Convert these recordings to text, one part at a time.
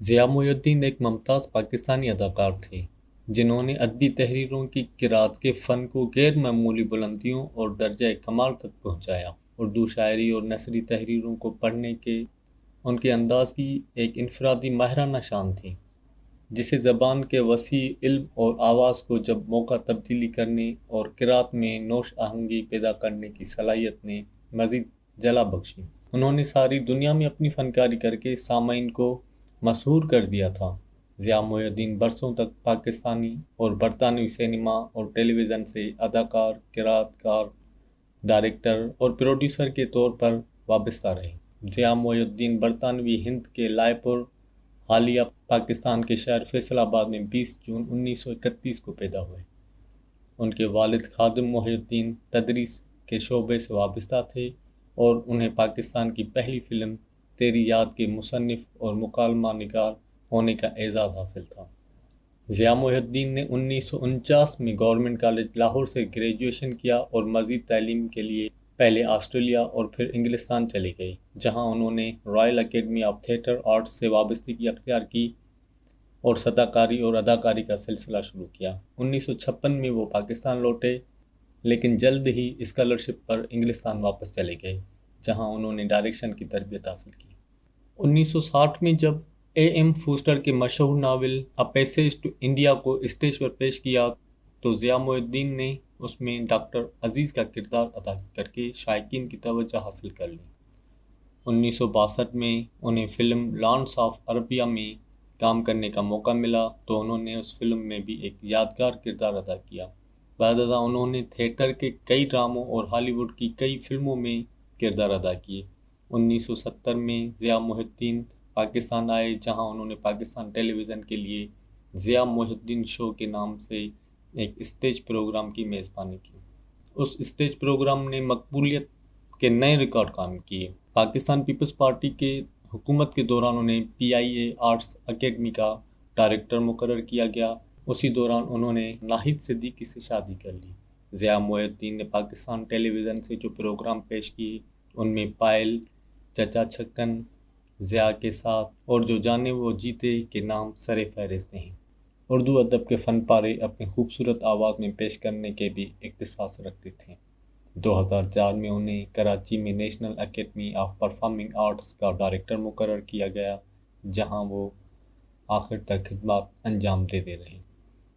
ضیاء محی الدین ایک ممتاز پاکستانی اداکار تھے جنہوں نے ادبی تحریروں کی قرأت کے فن کو غیر معمولی بلندیوں اور درجہ کمال تک پہنچایا۔ اردو شاعری اور نثری تحریروں کو پڑھنے کے ان کے انداز کی ایک انفرادی ماہرانہ شان تھی، جسے زبان کے وسیع علم اور آواز کو جب موقع تبدیلی کرنے اور قرأت میں نوش آہنگی پیدا کرنے کی صلاحیت نے مزید جلا بخشی۔ انہوں نے ساری دنیا میں اپنی فنکاری کر کے سامعین کو مسحور کر دیا تھا۔ ضیاء محی الدین برسوں تک پاکستانی اور برطانوی سینما اور ٹیلی ویژن سے اداکار، قرأت کار، ڈائریکٹر اور پروڈیوسر کے طور پر وابستہ رہے۔ ضیاء محی الدین برطانوی ہند کے لائے پور، حالیہ پاکستان کے شہر فیصل آباد میں 20 جون 1931 کو پیدا ہوئے۔ ان کے والد خادم محی الدین تدریس کے شعبے سے وابستہ تھے اور انہیں پاکستان کی پہلی فلم تیری یاد کے مصنف اور مکالمہ نگار ہونے کا اعزاز حاصل تھا۔ ضیاء محی الدین نے 1949 میں گورنمنٹ کالج لاہور سے گریجویشن کیا اور مزید تعلیم کے لیے پہلے آسٹریلیا اور پھر انگلستان چلے گئے، جہاں انہوں نے Royal academy of theatre arts سے وابستگی اختیار کی اور صداکاری اور اداکاری کا سلسلہ شروع کیا۔ 1956 میں وہ پاکستان لوٹے، لیکن جلد ہی اسکالرشپ پر انگلستان واپس چلے گئے، جہاں انہوں نے ڈائریکشن کی تربیت حاصل کی۔ 1960 میں جب اے ایم فوسٹر کے مشہور ناول اے پیسیج ٹو انڈیا کو اسٹیج پر پیش کیا تو ضیاء محی الدین نے اس میں ڈاکٹر عزیز کا کردار ادا کر کے شائقین کی توجہ حاصل کر لی۔ 1962 میں انہیں فلم لارنس آف عربیہ میں کام کرنے کا موقع ملا تو انہوں نے اس فلم میں بھی ایک یادگار کردار ادا کیا۔ بعد ازاں انہوں نے تھیٹر کے کئی ڈراموں اور ہالی ووڈ کی کئی فلموں میں کردار ادا کیے۔ 1970 میں ضیاء محی الدین پاکستان آئے، جہاں انہوں نے پاکستان ٹیلی ویژن کے لیے ضیاء محی الدین شو کے نام سے ایک اسٹیج پروگرام کی میزبانی کی۔ اس اسٹیج پروگرام نے مقبولیت کے نئے ریکارڈ قائم کیے۔ پاکستان پیپلز پارٹی کے حکومت کے دوران انہیں پی آئی اے آرٹس اکیڈمی کا ڈائریکٹر مقرر کیا گیا۔ اسی دوران انہوں نے ناہید صدیقی سے شادی کر لی۔ ضیاء محی الدین نے پاکستان ٹیلی ویژن سے جو پروگرام پیش کیے ان میں پائل، چچا چھکن، ضیاء کے ساتھ اور جو جانے وہ جیتے کے نام سر فہرست ہیں۔ اردو ادب کے فن پارے اپنی خوبصورت آواز میں پیش کرنے کے بھی اختصاص رکھتے تھے۔ 2004 میں انہیں کراچی میں national academy of performing arts کا ڈائریکٹر مقرر کیا گیا، جہاں وہ آخر تک خدمات انجام دیتے رہے۔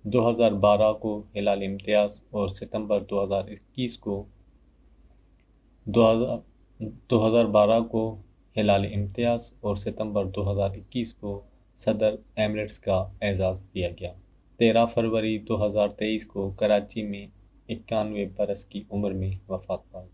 2012 کو ہلال امتیاز اور ستمبر 2021 کو 2012 کو ہلال امتیاز اور ستمبر 2021 کو صدر ایمریٹس کا اعزاز دیا گیا۔ 13 فروری 2023 کو کراچی میں 91 برس کی عمر میں وفات پا گئے۔